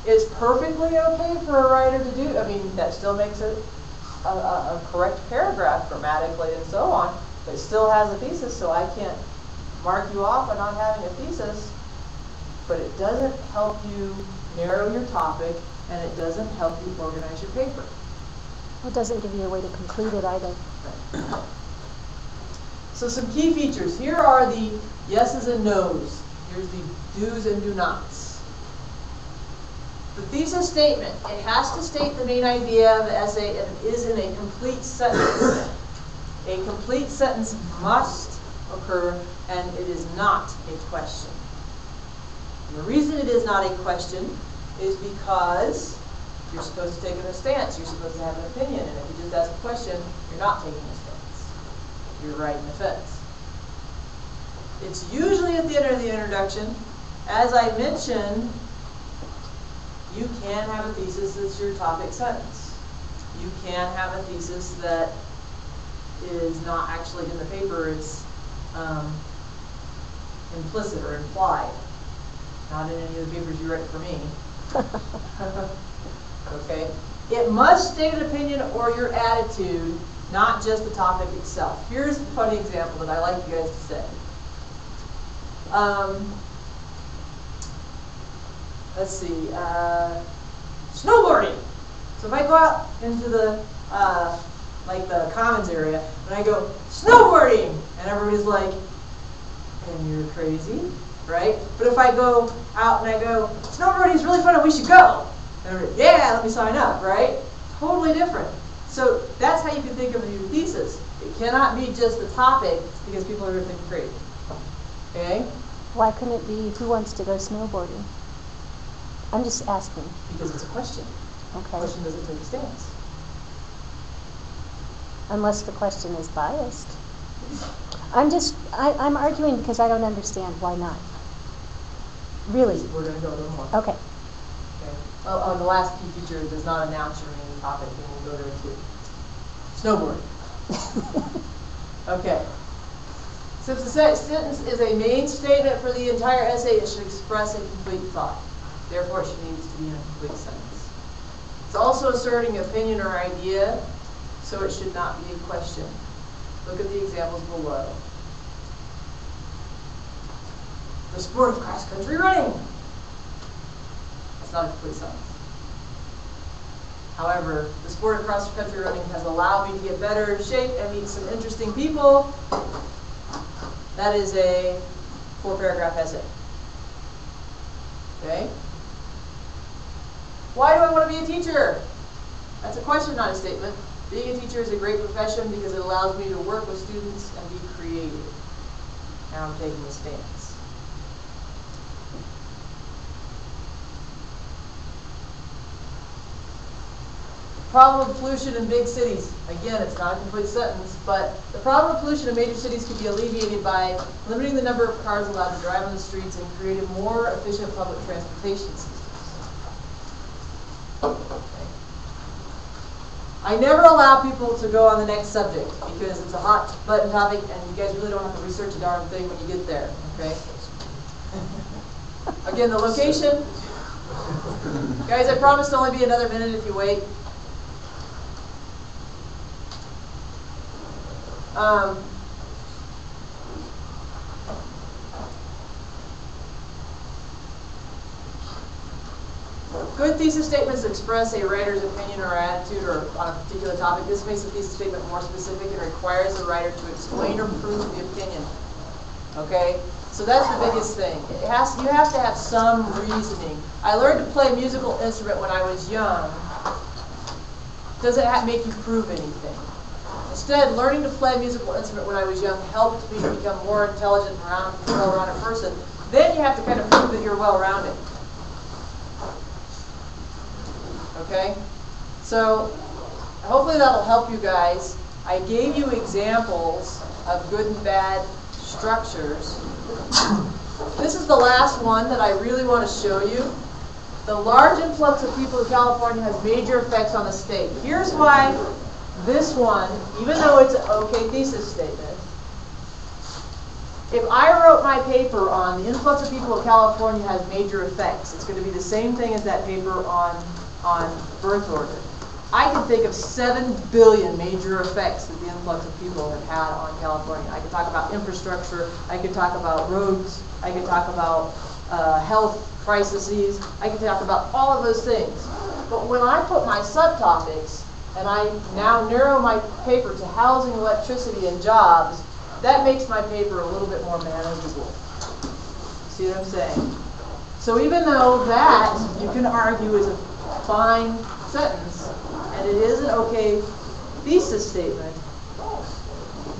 it's perfectly okay for a writer to do, that still makes it a correct paragraph grammatically and so on, but it still has a thesis, so I can't mark you off on not having a thesis, but it doesn't help you narrow your topic, and it doesn't help you organize your paper. It doesn't give you a way to conclude it either. Right. So some key features. Here are the yeses and nos. Here's the do's and do nots. The thesis statement, it has to state the main idea of the essay and it is in a complete sentence. A complete sentence must occur and it is not a question. And the reason it is not a question is because you're supposed to take a stance. You're supposed to have an opinion. And if you just ask a question, you're not taking a stance. You're writing a fence. It's usually at the end of the introduction. As I mentioned, you can have a thesis that's your topic sentence. You can have a thesis that is not actually in the paper. It's implicit or implied. Not in any of the papers you write for me. Okay? It must state an opinion or your attitude, not just the topic itself. Here's a funny example that I like you guys to say. Let's see, snowboarding. So if I go out into the, like the commons area, and I go, snowboarding, and everybody's like, and you're crazy, right? But if I go out and I go, snowboarding is really fun and we should go, and everybody, yeah, let me sign up, right? Totally different. So that's how you can think of your thesis. It cannot be just the topic because people are going to think you're crazy. Okay? Why couldn't it be who wants to go snowboarding? I'm just asking. Because it's a question. Okay. The question doesn't take a stance. Unless the question is biased. I'm arguing because I don't understand why not. Really? We're going to go a little more. Okay. Okay. Oh, the last key feature does not announce your main topic, and we'll go there too. Snowboarding. Okay. Since the sentence is a main statement for the entire essay, it should express a complete thought. Therefore, it needs to be in a complete sentence. It's also asserting opinion or idea, so it should not be a question. Look at the examples below. The sport of cross-country running. That's not a complete sentence. However, the sport of cross-country running has allowed me to get better in shape and meet some interesting people. That is a 4-paragraph essay. Okay? Why do I want to be a teacher? That's a question, not a statement. Being a teacher is a great profession because it allows me to work with students and be creative. Now I'm taking a stance. Problem of pollution in big cities. Again, it's not a complete sentence, but the problem of pollution in major cities can be alleviated by limiting the number of cars allowed to drive on the streets and creating more efficient public transportation systems. Okay. I never allow people to go on the next subject because it's a hot button topic and you guys really don't have to research a darn thing when you get there. Okay? Again, the location. Guys, I promise to only be another minute if you wait. Good thesis statements express a writer's opinion or attitude or on a particular topic. This makes the thesis statement more specific and requires the writer to explain or prove the opinion. Okay? So that's the biggest thing. You have to have some reasoning. I learned to play a musical instrument when I was young. Doesn't make you prove anything. Instead, learning to play a musical instrument when I was young helped me become more intelligent and well-rounded person. Then you have to kind of prove that you're well-rounded. Okay? So, hopefully that'll help you guys. I gave you examples of good and bad structures. This is the last one that I really want to show you. The large influx of people to California has major effects on the state. Here's why this one, even though it's an okay thesis statement, if I wrote my paper on the influx of people to California has major effects, it's going to be the same thing as that paper on birth order. I can think of 7 billion major effects that the influx of people have had on California. I could talk about infrastructure, I could talk about roads, I could talk about health crises, I could talk about all of those things. But when I put my subtopics, and I now narrow my paper to housing, electricity, and jobs, that makes my paper a little bit more manageable. See what I'm saying? So even though that, you can argue, is a fine sentence, and it is an okay thesis statement,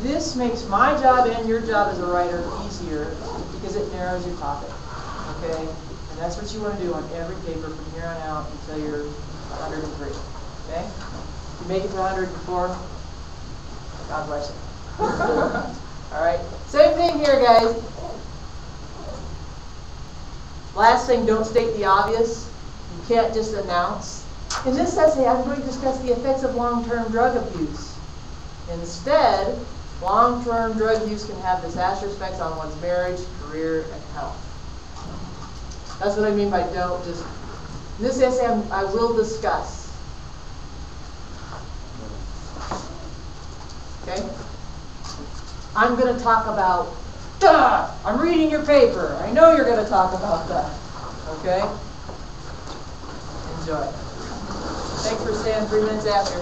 this makes my job and your job as a writer easier because it narrows your topic. Okay? And that's what you want to do on every paper from here on out until you're 103. Okay? If you make it to 104, God bless you. Alright? Same thing here, guys. Last thing, don't state the obvious. You can't just announce. In this essay, I'm going to discuss the effects of long-term drug abuse. Instead, long-term drug use can have disastrous effects on one's marriage, career, and health. That's what I mean by don't just. In this essay, I will discuss. Okay? I'm going to talk about, duh! I'm reading your paper. I know you're going to talk about that. Okay? Enjoy. Thanks for staying 3 minutes after.